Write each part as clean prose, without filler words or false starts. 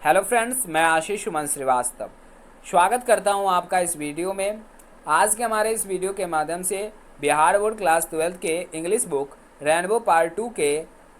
Hello friends, मैं आशीष सुमन श्रीवास्तव स्वागत करता हूं आपका इस वीडियो में। आज के हमारे इस वीडियो के माध्यम से बिहार बोर्ड क्लास 12 के इंग्लिश बुक रेनबो पार्ट 2 के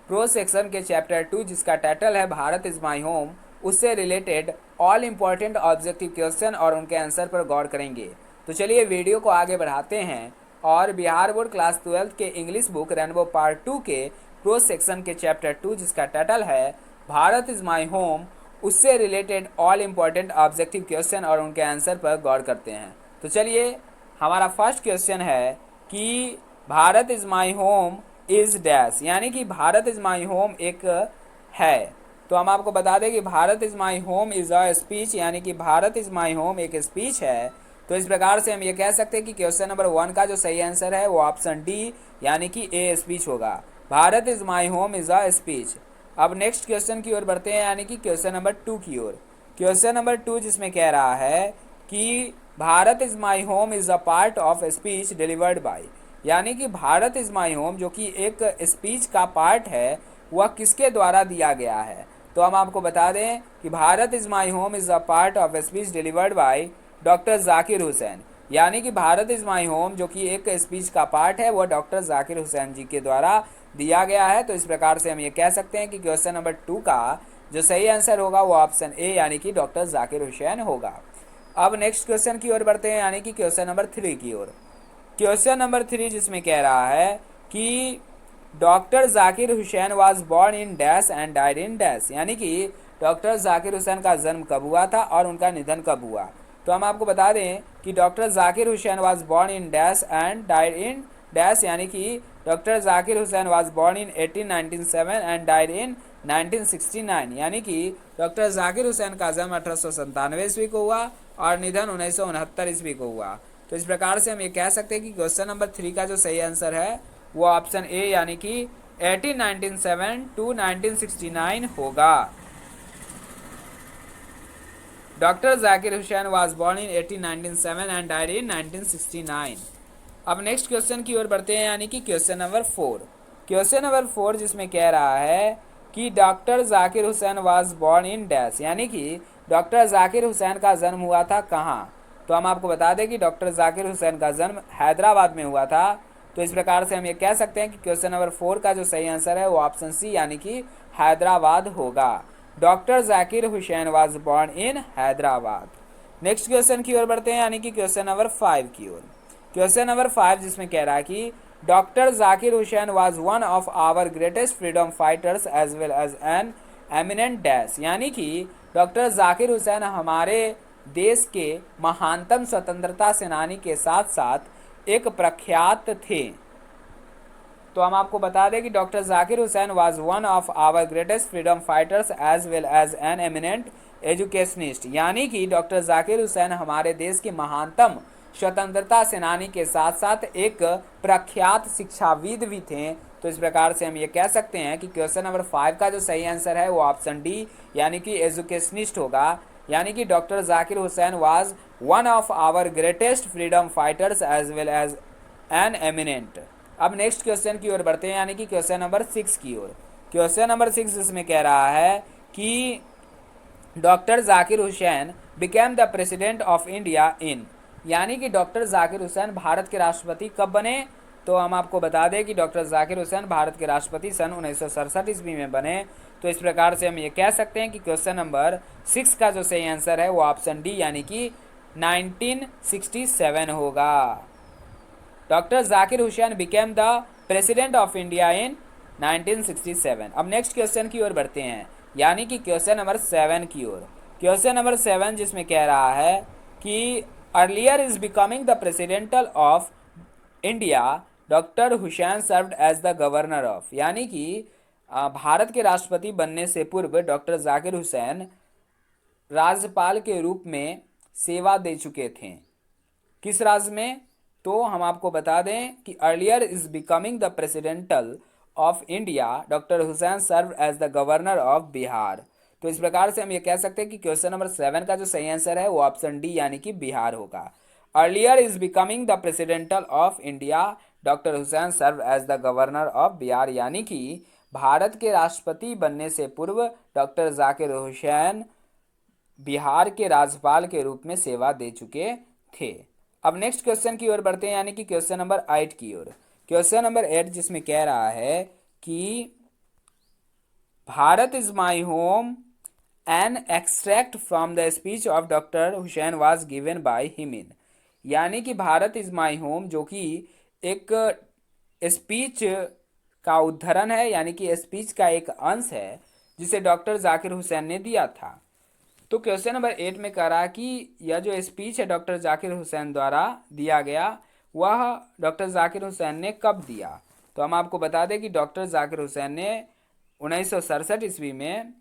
प्रो सेक्शन के चैप्टर 2, जिसका टाइटल है भारत इज़ माई होम, उससे related all important objective question और उनके आंसर पर गौर करेंगे। तो चलिए वीडियो को आगे बढ़ाते हैं और बिहार बोर्ड क्लास 12 के इंग्लिश बुक रेनबो पार्ट 2 के प्रो सेक्शन के चैप्टर 2, जिसका टाइटल है भारत इज़ माई होम, उससे related all important objective question और उनके आंसर पर गौर करते हैं। तो चलिए, हमारा फर्स्ट क्वेश्चन है कि Bharat is my home is dash, यानी कि भारत इज़ माई होम एक है। तो हम आपको बता दें कि Bharat is my home is a speech, यानी कि भारत इज़ माई होम एक स्पीच है। तो इस प्रकार से हम ये कह सकते हैं कि क्वेश्चन नंबर 1 का जो सही आंसर है वो ऑप्शन डी, यानी कि ए स्पीच होगा। Bharat is my home is a speech. अब नेक्स्ट क्वेश्चन की ओर बढ़ते हैं, यानी कि क्वेश्चन नंबर 2 की ओर। क्वेश्चन नंबर 2 जिसमें कह रहा है कि Bharat is my home is a part of speech delivered by, यानी कि भारत इज़ माई होम जो कि एक स्पीच का पार्ट है, वह किसके द्वारा दिया गया है। तो हम आपको बता दें कि Bharat is my home is a part of speech delivered by doctor Zakir Hussain, यानी कि भारत इज़ माई होम जो कि एक स्पीच का पार्ट है, वह डॉक्टर जाकिर हुसैन जी के द्वारा दिया गया है। तो इस प्रकार से हम ये कह सकते हैं कि क्वेश्चन नंबर 2 का जो सही आंसर होगा वो ऑप्शन ए, यानी कि डॉक्टर जाकिर हुसैन होगा। अब नेक्स्ट क्वेश्चन की ओर बढ़ते हैं, यानी कि क्वेश्चन नंबर 3 की ओर। क्वेश्चन नंबर 3 जिसमें कह रहा है कि doctor Zakir Hussain was born in dash and died in dash, यानी कि डॉक्टर जाकिर हुसैन का जन्म कब हुआ था और उनका निधन कब हुआ। तो हम आपको बता दें कि doctor Zakir Hussain was born in dash and died in dash, यानी कि doctor Zakir Hussain was born in 1897 and died in 1969, यानी कि डॉक्टर जाकिर हुसैन का जन्म 1897 ईस्वी को हुआ और निधन 1969 ईस्वी को हुआ। तो इस प्रकार से हम ये कह सकते हैं कि क्वेश्चन नंबर 3 का जो सही आंसर है वो ऑप्शन ए, यानी कि 1897 टू 1969 होगा। Doctor Zakir Hussain was born in 1897 and died in 1969। अब नेक्स्ट क्वेश्चन की ओर बढ़ते हैं, यानी कि क्वेश्चन नंबर 4। क्वेश्चन नंबर 4 जिसमें कह रहा है कि doctor Zakir Hussain was born in dash, यानी कि डॉक्टर जाकिर हुसैन का जन्म हुआ था कहाँ। तो हम आपको बता दें कि डॉक्टर जाकिर हुसैन का जन्म हैदराबाद में हुआ था। तो इस प्रकार से हम ये कह सकते हैं कि क्वेश्चन नंबर 4 का जो सही आंसर है वो ऑप्शन सी, यानी कि हैदराबाद होगा। Doctor Zakir Hussain was born in Hyderabad. Next question की ओर बढ़ते हैं, यानी कि क्वेश्चन नंबर 5 की ओर। क्वेश्चन नंबर 5 जिसमें कह रहा है कि doctor Zakir Hussain was one of our greatest freedom fighters as well as an eminent dash, यानी कि डॉक्टर जाकिर हुसैन हमारे देश के महानतम स्वतंत्रता सेनानी के साथ साथ एक प्रख्यात थे। तो हम आपको बता दें कि doctor Zakir Hussain was one of our greatest freedom fighters as well as an eminent educationist, यानी कि डॉक्टर जाकिर हुसैन हमारे देश के महानतम स्वतंत्रता सेनानी के साथ साथ एक प्रख्यात शिक्षाविद भी थे। तो इस प्रकार से हम ये कह सकते हैं कि क्वेश्चन नंबर 5 का जो सही आंसर है वो ऑप्शन डी, यानी कि एजुकेशनिस्ट होगा। यानी कि doctor Zakir Hussain was one of our greatest freedom fighters as well as an eminent. अब नेक्स्ट क्वेश्चन की ओर बढ़ते हैं, यानी कि क्वेश्चन नंबर 6 की ओर। क्वेश्चन नंबर 6 इसमें कह रहा है कि doctor Zakir Hussain became the president of India in, यानी कि डॉक्टर जाकिर हुसैन भारत के राष्ट्रपति कब बने। तो हम आपको बता दें कि डॉक्टर जाकिर हुसैन भारत के राष्ट्रपति सन 1967 ईस्वी में बने। तो इस प्रकार से हम ये कह सकते हैं कि क्वेश्चन नंबर 6 का जो सही आंसर है वो ऑप्शन डी, यानी कि 1967 होगा। Doctor Zakir Hussain became the president of India in 1967। अब नेक्स्ट क्वेश्चन की ओर बढ़ते हैं, यानी कि क्वेश्चन नंबर 7 की ओर। क्वेश्चन नंबर 7 जिसमें कह रहा है कि earlier is becoming the presidential of India doctor Hussain served as the governor of, यानी कि भारत के राष्ट्रपति बनने से पूर्व डॉक्टर जाकिर हुसैन राज्यपाल के रूप में सेवा दे चुके थे। किस राज्य में। तो हम आपको बता दें कि earlier is becoming the presidential of India doctor Hussain serve as the governor of Bihar. तो इस प्रकार से हम ये कह सकते हैं कि क्वेश्चन नंबर 7 का जो सही आंसर है वो ऑप्शन डी, यानी कि बिहार होगा। Earlier is becoming the presidential of India doctor Hussain serve as the governor of Bihar, यानी कि भारत के राष्ट्रपति बनने से पूर्व डॉक्टर जाकिर हुसैन बिहार के राज्यपाल के रूप में सेवा दे चुके थे। अब नेक्स्ट क्वेश्चन की ओर बढ़ते हैं, यानी कि क्वेश्चन नंबर 8 की ओर। क्वेश्चन नंबर 8 जिसमें कह रहा है कि Bharat is my home an extract from the speech of doctor Hussain was given by him in, यानी कि भारत इज माई होम जो कि एक स्पीच का उद्धरण है, यानी कि स्पीच का एक अंश है जिसे डॉक्टर जाकिर हुसैन ने दिया था। तो क्वेश्चन नंबर 8 में कह रहा कि यह जो स्पीच है डॉक्टर जाकिर हुसैन द्वारा दिया गया, वह डॉक्टर जाकिर हुसैन ने कब दिया। तो हम आपको बता दें कि डॉक्टर जाकिर हुसैन ने 1967 ईस्वी में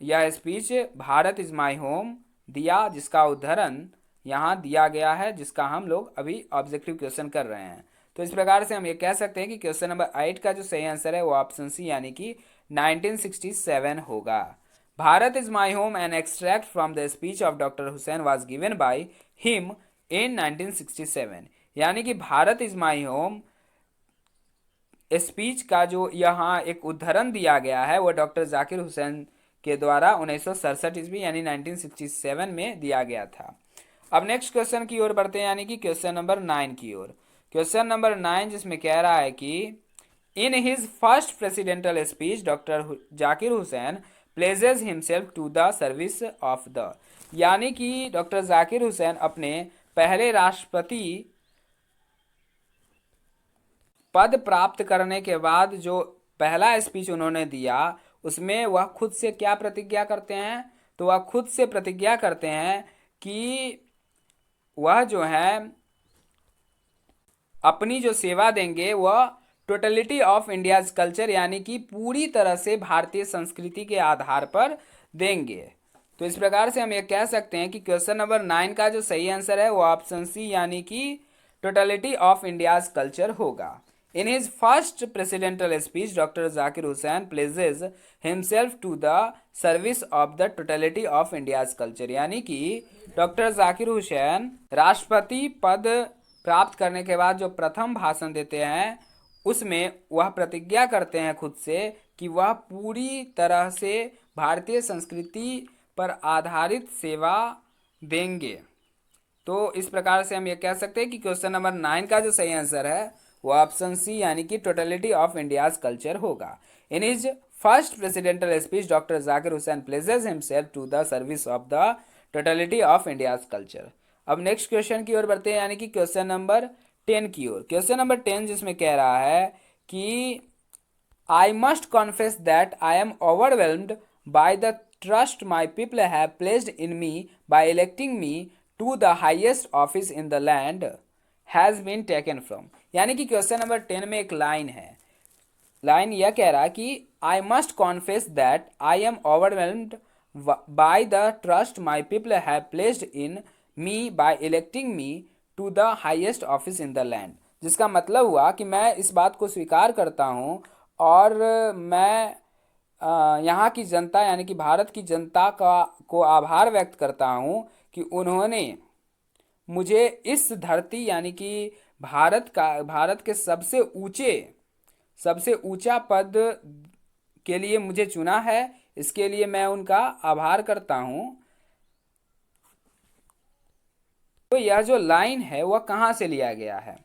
यह speech Bharat is my home दिया, जिसका उद्धरण यहाँ दिया गया है, जिसका हम लोग अभी ऑब्जेक्टिव क्वेश्चन कर रहे हैं। तो इस प्रकार से हम ये कह सकते हैं कि क्वेश्चन नंबर 8 का जो सही आंसर है वो ऑप्शन सी यानी कि 1967 होगा। Bharat is my home an extract from the speech of doctor Hussain was given by him in 1967, यानी कि Bharat is my home speech का जो यहाँ एक उद्धरण दिया गया है वह डॉक्टर जाकिर हुसैन के द्वारा 1967 ईस्वी यानी 1967 में दिया गया था। अब नेक्स्ट क्वेश्चन की ओर बढ़ते हैं, यानी कि क्वेश्चन नंबर 9 की ओर। क्वेश्चन नंबर 9 जिसमें कह रहा है कि in his first presidential speech doctor Zakir Hussain pledges himself to the service of the, यानी कि डॉक्टर जाकिर हुसैन अपने पहले राष्ट्रपति पद प्राप्त करने के बाद जो पहला स्पीच उन्होंने दिया उसमें वह खुद से क्या प्रतिज्ञा करते हैं। तो वह खुद से प्रतिज्ञा करते हैं कि वह जो है अपनी जो सेवा देंगे वह टोटलिटी ऑफ इंडियाज कल्चर, यानी कि पूरी तरह से भारतीय संस्कृति के आधार पर देंगे। तो इस प्रकार से हम ये कह सकते हैं कि क्वेश्चन नंबर 9 का जो सही आंसर है वो ऑप्शन सी यानी कि टोटलिटी ऑफ इंडियाज कल्चर होगा। In his first presidential speech doctor Zakir Hussain pledges himself to the service of the totality of India's culture, यानी कि डॉक्टर जाकिर हुसैन राष्ट्रपति पद प्राप्त करने के बाद जो प्रथम भाषण देते हैं उसमें वह प्रतिज्ञा करते हैं खुद से कि वह पूरी तरह से भारतीय संस्कृति पर आधारित सेवा देंगे। तो इस प्रकार से हम ये कह सकते हैं कि क्वेश्चन नंबर 9 का जो सही आंसर है वो ऑप्शन सी यानी कि टोटलिटी ऑफ इंडियाज कल्चर होगा। In his first presidential speech doctor Zakir Hussain places himself to the service of the totality of India's culture. अब नेक्स्ट क्वेश्चन की ओर बढ़ते हैं, यानी कि क्वेश्चन नंबर 10 की ओर। क्वेश्चन नंबर 10 जिसमें कह रहा है कि I must confess that I am overwhelmed by the trust my people have placed in me by electing me to the highest office in the land has been taken from, यानी कि question number 10 में एक line है। Line यह कह रहा कि I must confess that I am overwhelmed by the trust my people have placed in me by electing me to the highest office in the land, जिसका मतलब हुआ कि मैं इस बात को स्वीकार करता हूँ और मैं यहाँ की जनता यानी कि भारत की जनता को आभार व्यक्त करता हूँ कि उन्होंने मुझे इस धरती यानी कि भारत के सबसे ऊंचा पद के लिए मुझे चुना है, इसके लिए मैं उनका आभार करता हूँ। तो यह जो लाइन है वह कहाँ से लिया गया है।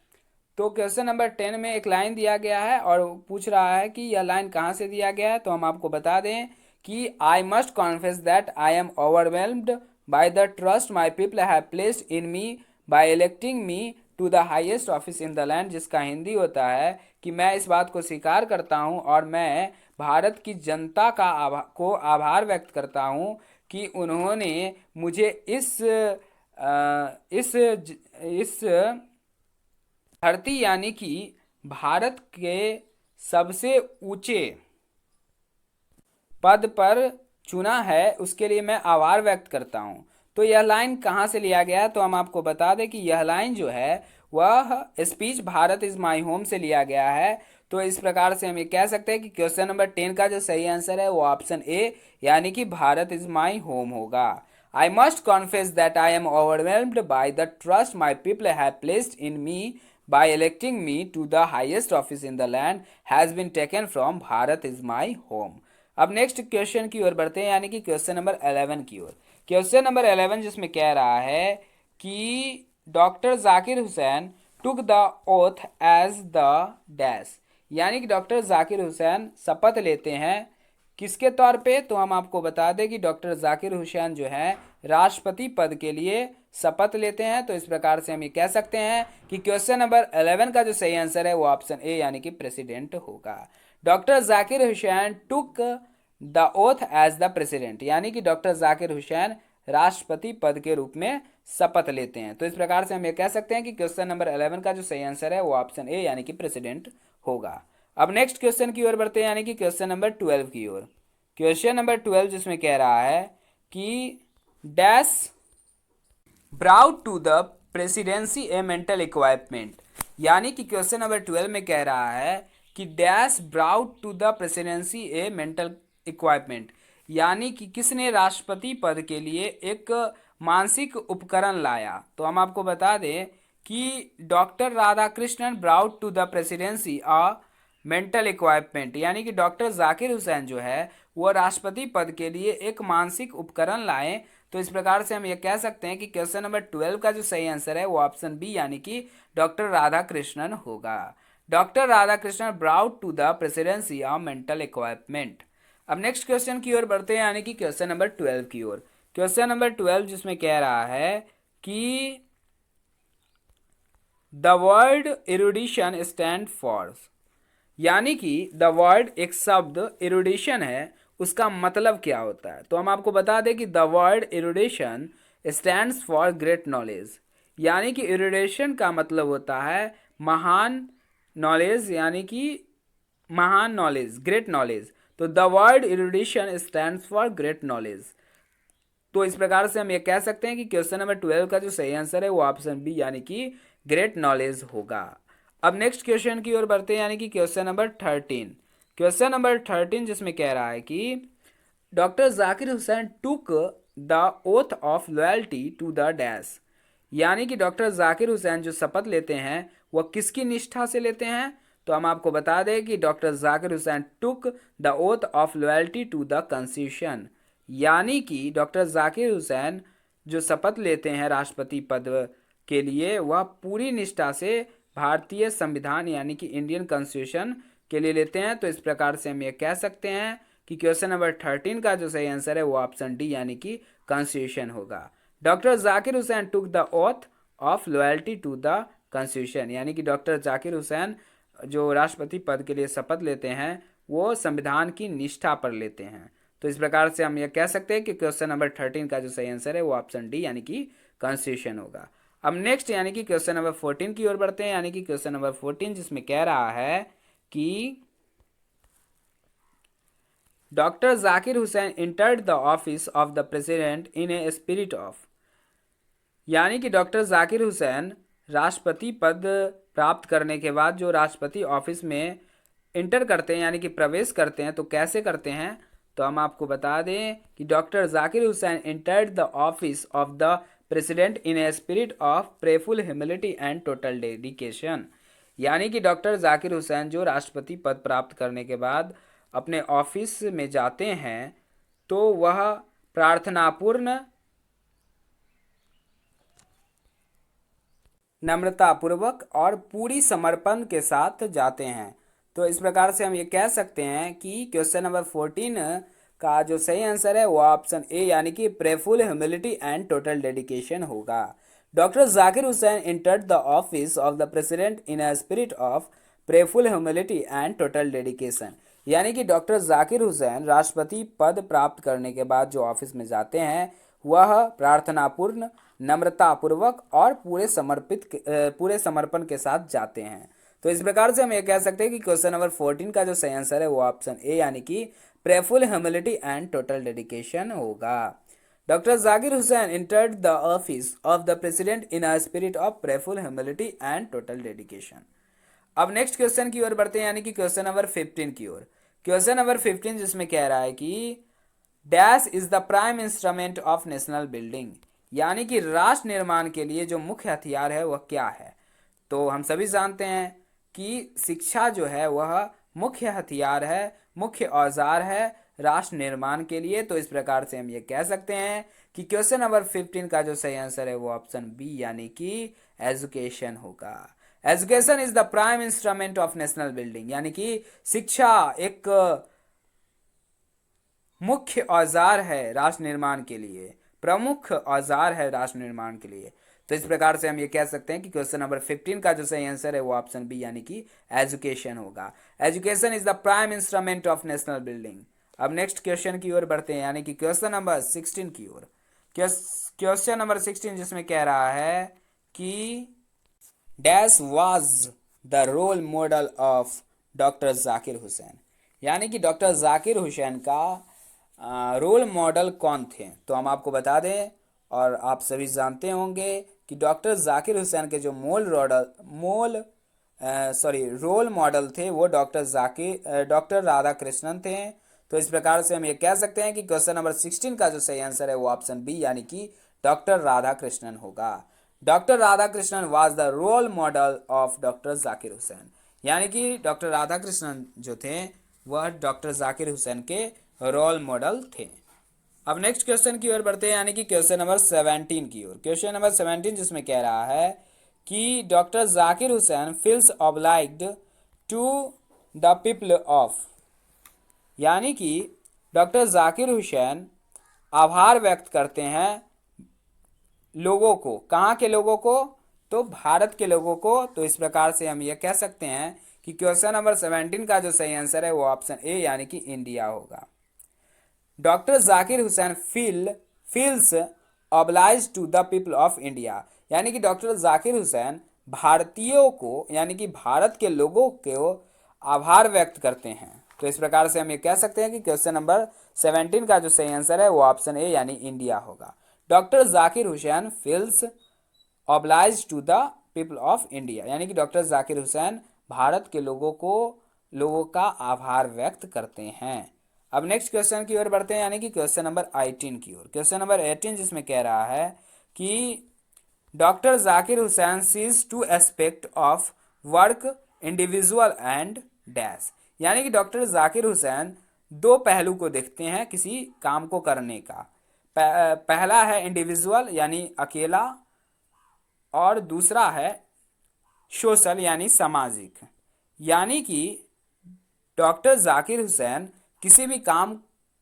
तो क्वेश्चन नंबर 10 में एक लाइन दिया गया है और पूछ रहा है कि यह लाइन कहाँ से दिया गया है। तो हम आपको बता दें कि I must confess that I am overwhelmed by the trust my people have placed in me by electing me to the highest office in the land, जिसका हिंदी होता है कि मैं इस बात को स्वीकार करता हूँ और मैं भारत की जनता को आभार व्यक्त करता हूँ कि उन्होंने मुझे इस धरती यानी कि भारत के सबसे ऊंचे पद पर चुना है, उसके लिए मैं आभार व्यक्त करता हूं। तो यह लाइन कहाँ से लिया गया है। तो हम आपको बता दें कि यह लाइन जो है वह speech Bharat is my home से लिया गया है। तो इस प्रकार से हम ये कह सकते हैं कि क्वेश्चन नंबर 10 का जो सही आंसर है वो ऑप्शन ए यानी कि भारत इज माई होम होगा। I must confess that I am overwhelmed by the trust my people have placed in me by electing me to the highest office in the land has been taken from Bharat is my home. अब next question की ओर बढ़ते हैं, यानी कि question number 11 की ओर। Question number 11 जिसमें कह रहा है कि doctor Zakir Hussain took the oath as the dash, यानी कि डॉक्टर जाकिर हुसैन शपथ लेते हैं किसके तौर पे। तो हम आपको बता दें कि डॉक्टर जाकिर हुसैन जो है राष्ट्रपति पद के लिए शपथ लेते हैं। तो इस प्रकार से हम ये कह सकते हैं कि क्वेश्चन नंबर 11 का जो सही आंसर है वो ऑप्शन ए यानी कि प्रेसिडेंट होगा। Doctor Zakir Hussain took the oath as the president, यानी कि डॉक्टर जाकिर हुसैन राष्ट्रपति पद के रूप में शपथ लेते हैं। तो इस प्रकार से हम ये कह सकते हैं कि क्वेश्चन नंबर 11 का जो सही आंसर है वो ऑप्शन ए यानी कि प्रेसिडेंट होगा। अब नेक्स्ट क्वेश्चन की ओर बढ़ते हैं, यानी कि क्वेश्चन नंबर 12 की ओर। क्वेश्चन नंबर 12 जिसमें कह रहा है कि dash brought to the presidency a mental equipment, यानी कि क्वेश्चन नंबर 12 में कह रहा है कि dash brought to the presidency a mental equipment, यानी कि किसने राष्ट्रपति पद के लिए एक मानसिक उपकरण लाया। तो हम आपको बता दें कि doctor Radhakrishnan brought to the presidency a mental equipment, यानी कि डॉक्टर जाकिर हुसैन जो है वो राष्ट्रपति पद के लिए एक मानसिक उपकरण लाए। तो इस प्रकार से हम ये कह सकते हैं कि क्वेश्चन नंबर 12 का जो सही आंसर है वो ऑप्शन बी यानी कि डॉक्टर राधाकृष्णन होगा। Doctor Radhakrishnan brought to the presidency of mental equipment. अब नेक्स्ट क्वेश्चन की ओर बढ़ते हैं, यानी कि क्वेश्चन नंबर 12 की ओर। क्वेश्चन नंबर 12 जिसमें कह रहा है कि द वर्ड एरुडिशन स्टैंड फॉर, यानी कि द वर्ड एक शब्द एरुडिशन है, उसका मतलब क्या होता है। तो हम आपको बता दें कि the word erudition stands for great knowledge, यानी कि एरुडिशन का मतलब होता है महान नॉलेज, यानी कि महान नॉलेज, ग्रेट नॉलेज। तो the word erudition stands for great knowledge. तो इस प्रकार से हम ये कह सकते हैं कि क्वेश्चन नंबर 12 का जो सही आंसर है वो ऑप्शन बी यानी कि ग्रेट नॉलेज होगा। अब नेक्स्ट क्वेश्चन की ओर बढ़ते हैं, यानी कि क्वेश्चन नंबर 13। क्वेश्चन नंबर 13 जिसमें कह रहा है कि doctor Zakir Hussain took the oath of loyalty to the dash, यानी कि डॉक्टर जाकिर हुसैन जो शपथ लेते हैं वह किसकी निष्ठा से लेते हैं। तो हम आपको बता दें कि doctor Zakir Hussain took the oath of loyalty to the constitution, यानी कि डॉक्टर जाकिर हुसैन जो शपथ लेते हैं राष्ट्रपति पद के लिए वह पूरी निष्ठा से भारतीय संविधान यानी कि इंडियन कॉन्स्टिट्यूशन के लिए लेते हैं। तो इस प्रकार से हम ये कह सकते हैं कि क्वेश्चन नंबर 13 का जो सही आंसर है वो ऑप्शन डी यानी कि कॉन्स्टिट्यूशन होगा। Doctor Zakir Hussain took the oath of loyalty to the constitution, यानी कि डॉक्टर जाकिर हुसैन जो राष्ट्रपति पद के लिए शपथ लेते हैं वो संविधान की निष्ठा पर लेते हैं। तो इस प्रकार से हम ये कह सकते हैं कि क्वेश्चन नंबर 13 का जो सही आंसर है वो ऑप्शन डी यानी कि कॉन्स्टिट्यूशन होगा। अब नेक्स्ट यानी कि क्वेश्चन नंबर 14 की ओर बढ़ते हैं, यानी कि क्वेश्चन नंबर 14 जिसमें कह रहा है कि doctor Zakir Hussain entered the office of the president in a spirit of, यानी कि डॉक्टर जाकिर हुसैन राष्ट्रपति पद प्राप्त करने के बाद जो राष्ट्रपति ऑफिस में इंटर करते हैं यानी कि प्रवेश करते हैं तो कैसे करते हैं। तो हम आपको बता दें कि doctor Zakir Hussain entered the office of the president in a spirit of prayerful humility and total dedication, यानी कि डॉक्टर जाकिर हुसैन जो राष्ट्रपति पद प्राप्त करने के बाद अपने ऑफिस में जाते हैं तो वह प्रार्थनापूर्ण, नम्रतापूर्वक और पूरी समर्पण के साथ जाते हैं। तो इस प्रकार से हम ये कह सकते हैं कि क्वेश्चन नंबर 14 का जो सही आंसर है वो ऑप्शन ए यानी कि prayerful humility and total dedication होगा। Doctor Zakir Hussain entered the office of the president in a spirit of prayerful humility and total dedication, यानी कि डॉक्टर जाकिर हुसैन राष्ट्रपति पद प्राप्त करने के बाद जो ऑफिस में जाते हैं वह प्रार्थनापूर्ण, नम्रतापूर्वक और पूरे समर्पण के साथ जाते हैं। तो इस प्रकार से हम ये कह सकते हैं कि क्वेश्चन नंबर 14 का जो सही आंसर है वो ऑप्शन ए यानी कि prayerful humility and total dedication होगा। Doctor Zakir Hussain entered the office of the president in a spirit of prayerful humility and total dedication. अब नेक्स्ट क्वेश्चन की ओर बढ़ते हैं, यानी कि क्वेश्चन नंबर 15 की ओर। क्वेश्चन नंबर 15 जिसमें कह रहा है कि dash is the prime instrument of national building, यानी कि राष्ट्र निर्माण के लिए जो मुख्य हथियार है वह क्या है। तो हम सभी जानते हैं कि शिक्षा जो है वह मुख्य हथियार है, मुख्य औजार है राष्ट्र निर्माण के लिए। तो इस प्रकार से हम ये कह सकते हैं कि क्वेश्चन नंबर 15 का जो सही आंसर है वो ऑप्शन बी यानी कि एजुकेशन होगा। Education is the prime instrument of national building, यानी कि शिक्षा एक मुख्य औजार है राष्ट्र निर्माण के लिए, प्रमुख औजार है राष्ट्र निर्माण के लिए। तो इस प्रकार से हम ये कह सकते हैं कि क्वेश्चन नंबर 15 का जो सही आंसर है वो ऑप्शन बी यानी कि एजुकेशन होगा। Education is the prime instrument of national building. अब नेक्स्ट क्वेश्चन की ओर बढ़ते हैं, यानी कि क्वेश्चन नंबर 16 की ओर। क्वेश्चन नंबर 16 जिसमें कह रहा है कि dash was the role model of doctor Zakir Hussain, यानी कि डॉक्टर जाकिर हुसैन का रोल मॉडल कौन थे। तो हम आपको बता दें और आप सभी जानते होंगे कि डॉक्टर जाकिर हुसैन के जो रोल मॉडल थे वो डॉक्टर राधा कृष्णन थे। तो इस प्रकार से हम ये कह सकते हैं कि क्वेश्चन नंबर 16 का जो सही आंसर है वो ऑप्शन बी यानी कि डॉक्टर राधा कृष्णन होगा। Doctor Radhakrishnan was the role model of doctor Zakir Hussain, यानी कि डॉक्टर राधा कृष्णन जो थे वह डॉक्टर जाकिर हुसैन के रोल मॉडल थे। अब नेक्स्ट क्वेश्चन की ओर बढ़ते हैं, यानी कि क्वेश्चन नंबर 17 की ओर। क्वेश्चन नंबर 17 जिसमें कह रहा है कि doctor Zakir Hussain feels obliged to the people of, यानी कि डॉक्टर जाकिर हुसैन आभार व्यक्त करते हैं लोगों को, कहाँ के लोगों को, तो भारत के लोगों को। तो इस प्रकार से हम ये कह सकते हैं कि क्वेश्चन नंबर 17 का जो सही आंसर है वो ऑप्शन ए यानी कि इंडिया होगा। Doctor Zakir Hussain feels obliged to the people of India, यानी कि डॉक्टर जाकिर हुसैन भारतीयों को यानी कि भारत के लोगों को आभार व्यक्त करते हैं। तो इस प्रकार से हम ये कह सकते हैं कि क्वेश्चन नंबर 17 का जो सही आंसर है वो ऑप्शन ए यानी इंडिया होगा। Doctor Zakir Hussain feels obliged to the people of India, यानी कि डॉक्टर जाकिर हुसैन भारत के लोगों का आभार व्यक्त करते हैं। अब नेक्स्ट क्वेश्चन की ओर बढ़ते हैं, यानी कि क्वेश्चन नंबर 18 की ओर। क्वेश्चन नंबर 18 जिसमें कह रहा है कि doctor Zakir Hussain sees two aspect of work individual and dash, यानी कि डॉक्टर जाकिर हुसैन दो पहलू को देखते हैं किसी काम को करने का। पहला है इंडिविजुअल यानी अकेला, और दूसरा है सोशल यानी सामाजिक। यानी कि डॉक्टर जाकिर हुसैन किसी भी काम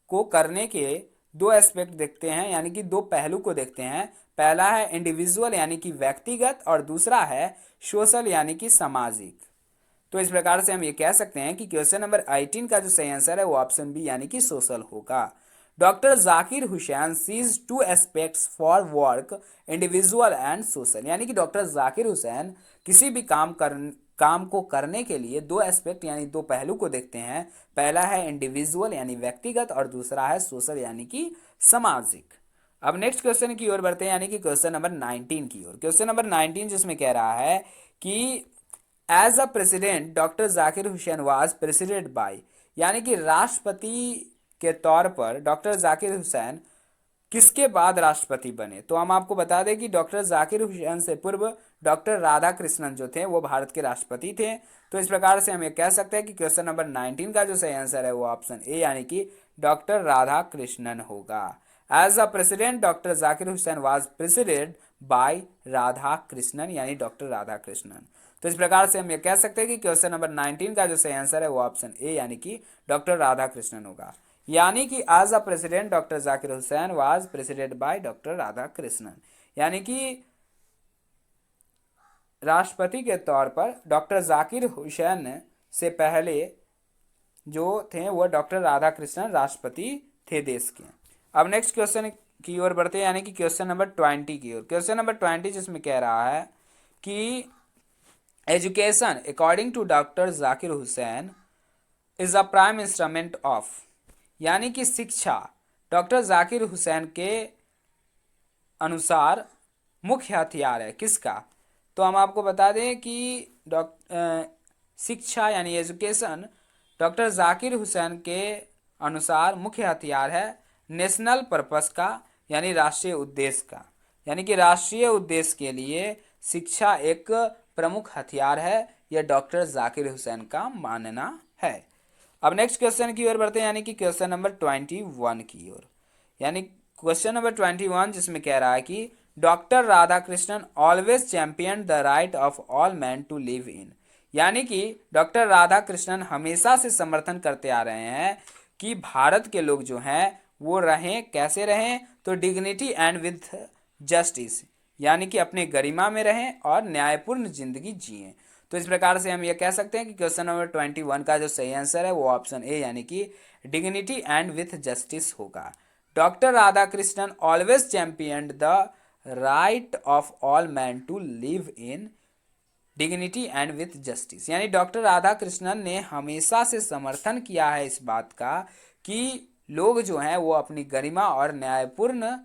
को करने के दो एस्पेक्ट देखते हैं, यानी कि दो पहलू को देखते हैं। पहला है इंडिविजुअल यानी कि व्यक्तिगत, और दूसरा है सोशल यानी कि सामाजिक। तो इस प्रकार से हम ये कह सकते हैं कि क्वेश्चन नंबर 18 का जो सही आंसर है वो ऑप्शन बी यानी कि सोशल होगा। Doctor Zakir Hussain sees two aspects for work individual and social, यानी कि डॉक्टर जाकिर हुसैन किसी भी काम को करने के लिए दो एस्पेक्ट यानी दो पहलू को देखते हैं। पहला है इंडिविजुअल यानी व्यक्तिगत, और दूसरा है सोशल यानी कि सामाजिक। अब नेक्स्ट क्वेश्चन की ओर बढ़ते हैं, यानी कि क्वेश्चन नंबर 19 की ओर। क्वेश्चन नंबर 19 जिसमें कह रहा है कि as a president doctor Zakir Hussain was president by, यानी कि राष्ट्रपति के तौर पर डॉक्टर जाकिर हुसैन किसके बाद राष्ट्रपति बने। तो हम आपको बता दें कि डॉक्टर जाकिर हुसैन से पूर्व डॉक्टर राधा कृष्णन जो थे वो भारत के राष्ट्रपति थे। तो इस प्रकार से हम ये कह सकते हैं कि क्वेश्चन नंबर 19 का जो सही आंसर है वो ऑप्शन ए यानी कि डॉक्टर राधा कृष्णन होगा। As a president doctor Zakir Hussain was president by Radhakrishnan, यानी डॉक्टर राधा कृष्णन। तो इस प्रकार से हम ये कह सकते हैं कि क्वेश्चन नंबर 19 का जो सही आंसर है वो ऑप्शन ए यानी कि डॉक्टर राधा कृष्णन होगा। यानी कि as a president doctor Zakir Hussain was president by doctor Radhakrishnan, यानी कि राष्ट्रपति के तौर पर डॉक्टर जाकिर हुसैन से पहले जो थे वो डॉक्टर राधा कृष्णन राष्ट्रपति थे देश के। अब नेक्स्ट क्वेश्चन की ओर बढ़ते हैं, यानी कि क्वेश्चन नंबर 20 की ओर। क्वेश्चन नंबर 20 जिसमें कह रहा है कि education according to doctor Zakir Hussain is a prime instrument of, यानी कि शिक्षा डॉक्टर जाकिर हुसैन के अनुसार मुख्य हथियार है किसका। तो हम आपको बता दें कि शिक्षा यानी एजुकेशन डॉक्टर जाकिर हुसैन के अनुसार मुख्य हथियार है नेशनल पर्पस का, यानी राष्ट्रीय उद्देश्य का। यानी कि राष्ट्रीय उद्देश्य के लिए शिक्षा एक प्रमुख हथियार है, यह डॉक्टर जाकिर हुसैन का मानना है। अब नेक्स्ट क्वेश्चन की ओर बढ़ते हैं, यानी कि क्वेश्चन नंबर 21 की ओर। यानी क्वेश्चन नंबर 21 जिसमें कह रहा है कि doctor Radhakrishnan always champion the right of all man to live in. यानी कि डॉक्टर राधाकृष्णन हमेशा से समर्थन करते आ रहे हैं कि भारत के लोग जो हैं वो रहें, कैसे रहें, तो डिग्निटी एंड विथ जस्टिस, यानी कि अपने गरिमा में रहें और न्यायपूर्ण जिंदगी जिएं। तो इस प्रकार से हम ये कह सकते हैं कि क्वेश्चन नंबर 21 का जो सही आंसर है वो ऑप्शन ए यानी कि डिग्निटी एंड विथ जस्टिस होगा। Doctor Radhakrishnan always champion the right of all man to live in dignity and with justice, यानी डॉक्टर राधाकृष्णन ने हमेशा से समर्थन किया है इस बात का कि लोग जो हैं वो अपनी गरिमा और न्यायपूर्ण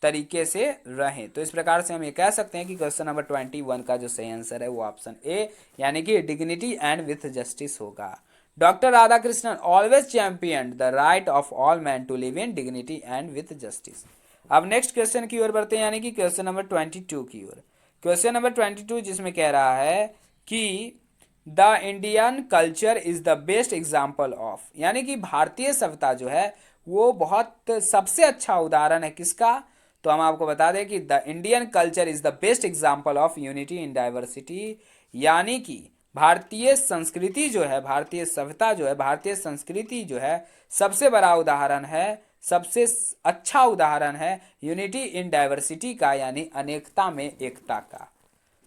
तरीके से रहें। तो इस प्रकार से हम ये कह सकते हैं कि क्वेश्चन नंबर 21 का जो सही आंसर है वो ऑप्शन ए यानी कि डिग्निटी एंड विथ जस्टिस होगा। Doctor Radhakrishnan always champion the right of all man to live in dignity and with justice. अब नेक्स्ट क्वेश्चन की ओर बढ़ते हैं, यानी कि क्वेश्चन नंबर 22 की ओर। क्वेश्चन नंबर 22 जिसमें कह रहा है कि the Indian culture is the best example of, यानी कि भारतीय सभ्यता जो है वो बहुत सबसे अच्छा उदाहरण है किसका, तो हम आपको बता दें कि the Indian culture is the best example of unity in diversity, यानी कि भारतीय संस्कृति जो है, भारतीय सभ्यता जो है, भारतीय संस्कृति जो है सबसे बड़ा उदाहरण है, सबसे अच्छा उदाहरण है यूनिटी इन डाइवर्सिटी का, यानी अनेकता में एकता का।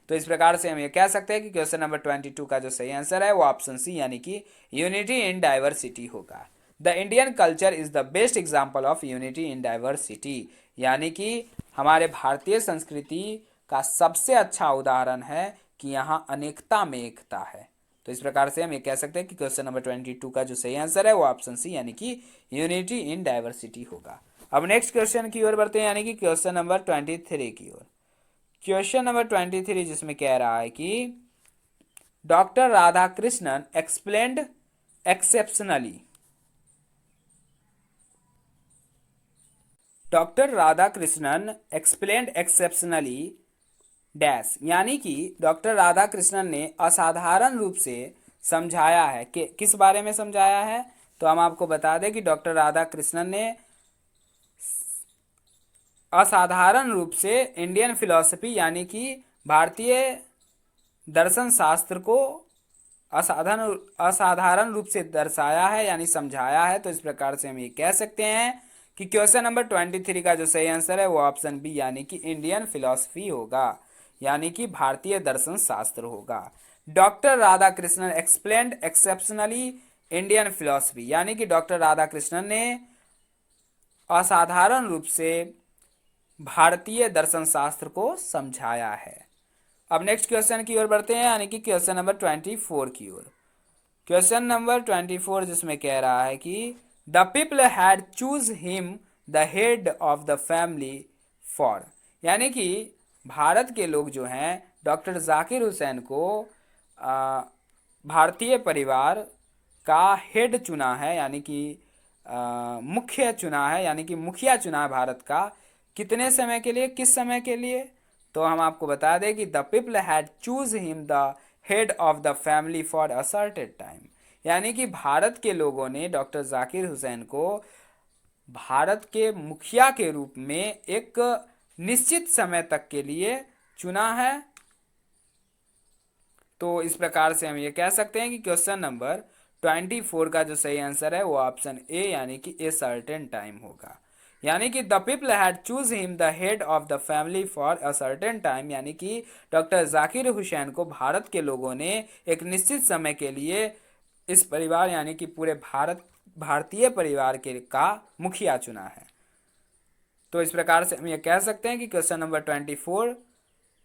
तो इस प्रकार से हम ये कह सकते हैं कि क्वेश्चन नंबर 22 का जो सही आंसर है वो ऑप्शन सी यानी कि यूनिटी इन डाइवर्सिटी होगा। The Indian culture is the best example of unity in diversity, यानी कि हमारे भारतीय संस्कृति का सबसे अच्छा उदाहरण है कि यहाँ अनेकता में एकता है। तो इस प्रकार से हम ये कह सकते हैं कि क्वेश्चन नंबर 22 का जो सही आंसर है वो ऑप्शन सी यानी कि यूनिटी इन डाइवर्सिटी होगा। अब नेक्स्ट क्वेश्चन की ओर बढ़ते हैं, यानी कि क्वेश्चन नंबर 23 की ओर। क्वेश्चन नंबर 23 जिसमें कह रहा है कि doctor Radhakrishnan explained exceptionally, doctor Radhakrishnan explained exceptionally dash, यानी कि डॉक्टर राधाकृष्णन ने असाधारण रूप से समझाया है कि किस बारे में समझाया है, तो हम आपको बता दें कि डॉक्टर राधाकृष्णन ने असाधारण रूप से इंडियन फिलॉसफी यानी कि भारतीय दर्शन शास्त्र को असाधारण रूप से दर्शाया है यानी समझाया है। तो इस प्रकार से हम ये कह सकते हैं कि क्वेश्चन नंबर 23 का जो सही आंसर है वो ऑप्शन बी यानी कि इंडियन फिलॉसफी होगा, यानी कि भारतीय दर्शन शास्त्र होगा। Doctor Radhakrishnan explained exceptionally Indian philosophy, यानी कि डॉक्टर राधाकृष्णन ने असाधारण रूप से भारतीय दर्शन शास्त्र को समझाया है। अब नेक्स्ट क्वेश्चन की ओर बढ़ते हैं, यानी कि क्वेश्चन नंबर 24 की ओर। क्वेश्चन नंबर 24 जिसमें कह रहा है कि the people had choose him the head of the family for, यानी कि भारत के लोग जो हैं डॉक्टर जाकिर हुसैन को भारतीय परिवार का हेड चुना है, यानी कि मुख्य चुना है, यानी कि मुखिया चुना है भारत का, कितने समय के लिए, किस समय के लिए, तो हम आपको बता दें कि the people had choose him the head of the family for a certain time, यानी कि भारत के लोगों ने डॉक्टर जाकिर हुसैन को भारत के मुखिया के रूप में एक निश्चित समय तक के लिए चुना है। तो इस प्रकार से हम ये कह सकते हैं कि क्वेश्चन नंबर 24 का जो सही आंसर है वो ऑप्शन ए यानी कि ए सर्टेन टाइम होगा, यानी कि the people had choose him the head of the family for a certain time, यानी कि डॉक्टर जाकिर हुसैन को भारत के लोगों ने एक निश्चित समय के लिए इस परिवार यानी कि पूरे भारतीय परिवार के का मुखिया चुना है। तो इस प्रकार से हम ये कह सकते हैं कि क्वेश्चन नंबर 24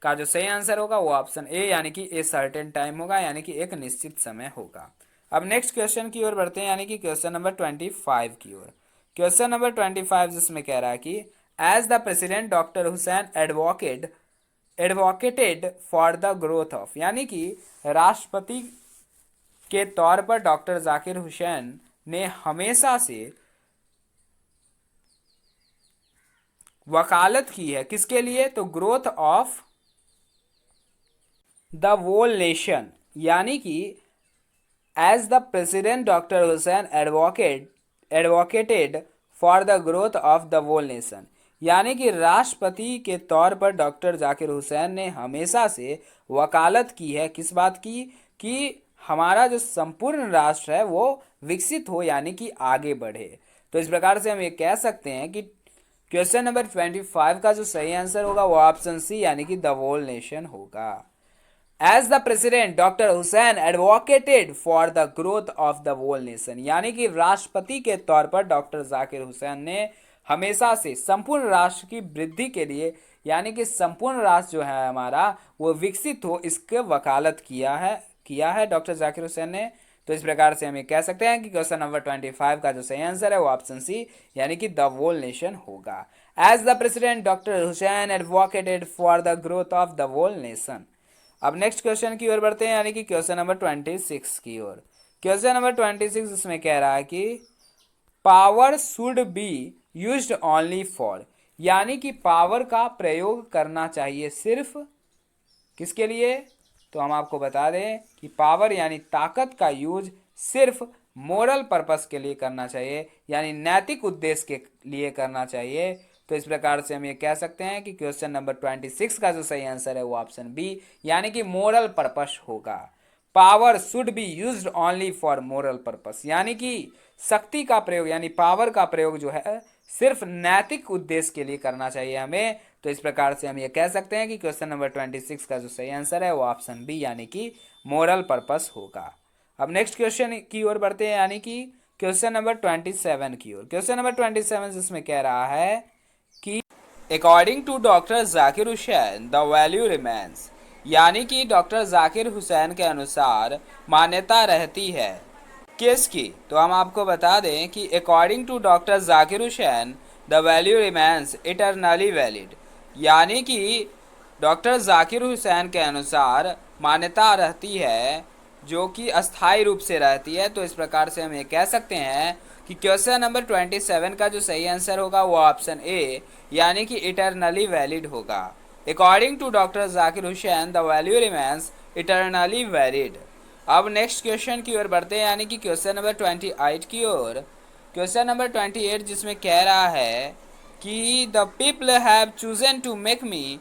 का जो सही आंसर होगा वो ऑप्शन ए यानी कि ए सर्टेन टाइम होगा, यानी कि एक निश्चित समय होगा। अब नेक्स्ट क्वेश्चन की ओर बढ़ते हैं, यानी कि क्वेश्चन नंबर 25 की ओर। क्वेश्चन नंबर 25 जिसमें कह रहा है कि as the president doctor Hussain advocated for the growth of, यानी कि राष्ट्रपति के तौर पर डॉक्टर जाकिर हुसैन ने हमेशा से वकालत की है किसके लिए, तो growth of the whole nation, यानी कि as the president doctor Hussain advocated for the growth of the whole nation, यानी कि राष्ट्रपति के तौर पर डॉक्टर जाकिर हुसैन ने हमेशा से वकालत की है किस बात की, कि हमारा जो संपूर्ण राष्ट्र है वो विकसित हो, यानी कि आगे बढ़े। तो इस प्रकार से हम ये कह सकते हैं कि क्वेश्चन नंबर 25 का जो सही आंसर होगा वो ऑप्शन सी यानी कि द वोल नेशन होगा। As the president doctor Hussain advocated for the growth of the whole nation, यानी कि राष्ट्रपति के तौर पर डॉक्टर जाकिर हुसैन ने हमेशा से संपूर्ण राष्ट्र की वृद्धि के लिए, यानी कि संपूर्ण राष्ट्र जो है हमारा वो विकसित हो, इसके वकालत किया है डॉक्टर जाकिर हुसैन ने। तो इस प्रकार से हम ये कह सकते हैं कि क्वेश्चन नंबर 25 का जो सही आंसर है वो ऑप्शन सी यानी कि द वोल नेशन होगा। As the president doctor Hussain advocated for the growth of the whole nation. अब नेक्स्ट क्वेश्चन की ओर बढ़ते हैं, यानी कि क्वेश्चन नंबर 26 की ओर। क्वेश्चन नंबर 26 इसमें कह रहा है कि power should be used only for, यानी कि पावर का प्रयोग करना चाहिए सिर्फ किसके लिए, तो हम आपको बता दें कि पावर यानी ताकत का यूज सिर्फ मोरल पर्पस के लिए करना चाहिए, यानी नैतिक उद्देश्य के लिए करना चाहिए। तो इस प्रकार से हम ये कह सकते हैं कि क्वेश्चन नंबर 26 का जो सही आंसर है वो ऑप्शन बी यानी कि मोरल पर्पस होगा। Power should be used only for moral purpose, यानी कि शक्ति का प्रयोग यानी पावर का प्रयोग जो है सिर्फ नैतिक उद्देश्य के लिए करना चाहिए हमें। तो इस प्रकार से हम ये कह सकते हैं कि क्वेश्चन नंबर 26 का जो सही आंसर है वो ऑप्शन बी यानी कि मोरल पर्पस होगा। अब नेक्स्ट क्वेश्चन की ओर बढ़ते हैं, यानी कि क्वेश्चन नंबर 27 की ओर। क्वेश्चन नंबर 27 जिसमें कह रहा है कि according to doctor Zakir Hussain the value remains, यानी कि डॉक्टर जाकिर हुसैन के अनुसार मान्यता रहती है किसकी, तो हम आपको बता दें कि according to doctor Zakir Hussain the value remains eternally valid, यानी कि डॉक्टर जाकिर हुसैन के अनुसार मान्यता रहती है जो कि अस्थायी रूप से रहती है। तो इस प्रकार से हम ये कह सकते हैं कि क्वेश्चन नंबर 27 का जो सही आंसर होगा वो ऑप्शन ए यानी कि इटरनली वैलिड होगा। According to doctor Zakir Hussain the value remains eternally valid. अब नेक्स्ट क्वेश्चन की ओर बढ़ते हैं, यानी कि क्वेश्चन नंबर 28 की ओर। क्वेश्चन नंबर 28 जिसमें कह रहा है कि the people have chosen to make me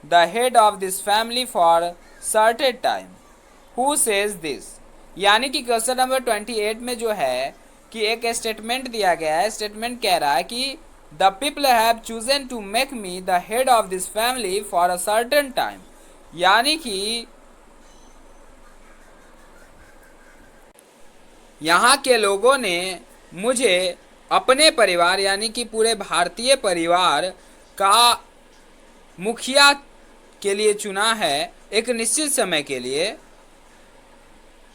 the head of this family for certain time, who says this, यानी कि क्वेश्चन नंबर 28 में जो है कि एक स्टेटमेंट दिया गया है। स्टेटमेंट कह रहा है कि the people have chosen to make me the head of this family for a certain time, यानी कि यहाँ के लोगों ने मुझे अपने परिवार यानी कि पूरे भारतीय परिवार का मुखिया के लिए चुना है एक निश्चित समय के लिए।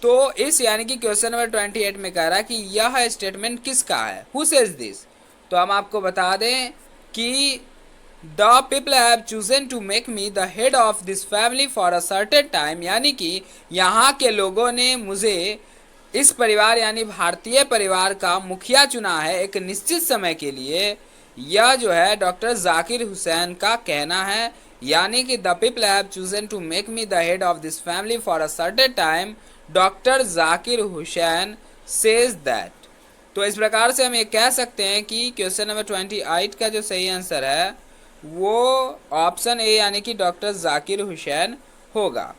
तो इस यानी कि क्वेश्चन नंबर 28 में कह रहा है कि यह स्टेटमेंट किसका है, हु सेज दिस। तो हम आपको बता दें कि the people have chosen to make me the head of this family for a certain time, यानी कि यहाँ के लोगों ने मुझे इस परिवार यानी भारतीय परिवार का मुखिया चुना है एक निश्चित समय के लिए। यह जो है डॉक्टर जाकिर हुसैन का कहना है, यानी कि the people have chosen to make me the head of this family for a certain time, doctor Zakir Hussain says that. तो इस प्रकार से हम ये कह सकते हैं कि क्वेश्चन नंबर 28 का जो सही आंसर है वो ऑप्शन ए यानी कि डॉक्टर जाकिर हुसैन होगा।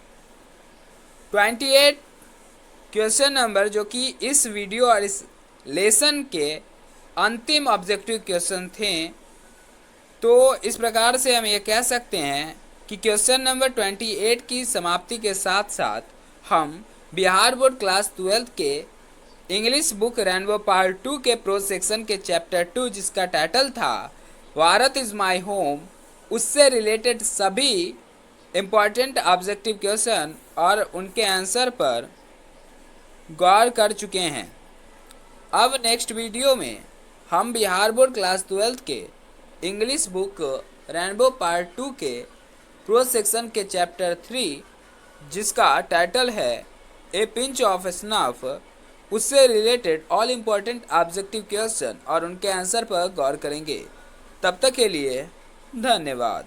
28 क्वेश्चन नंबर जो कि इस वीडियो और इस लेसन के अंतिम ऑब्जेक्टिव क्वेश्चन थे। तो इस प्रकार से हम ये कह सकते हैं कि क्वेश्चन नंबर 28 की समाप्ति के साथ साथ हम बिहार बोर्ड क्लास 12 के इंग्लिश बुक रेनबो पार्ट 2 के प्रोज सेक्शन के चैप्टर 2 जिसका टाइटल था भारत इज़ माई होम, उससे रिलेटेड सभी इम्पॉर्टेंट ऑब्जेक्टिव क्वेश्चन और उनके आंसर पर गौर कर चुके हैं। अब नेक्स्ट वीडियो में हम बिहार बोर्ड क्लास 12 के इंग्लिश बुक रेनबो पार्ट 2 के प्रोज सेक्शन के चैप्टर 3 जिसका टाइटल है ए पिंच ऑफ स्नफ, उससे related all important objective question और उनके आंसर पर गौर करेंगे। तब तक के लिए धन्यवाद।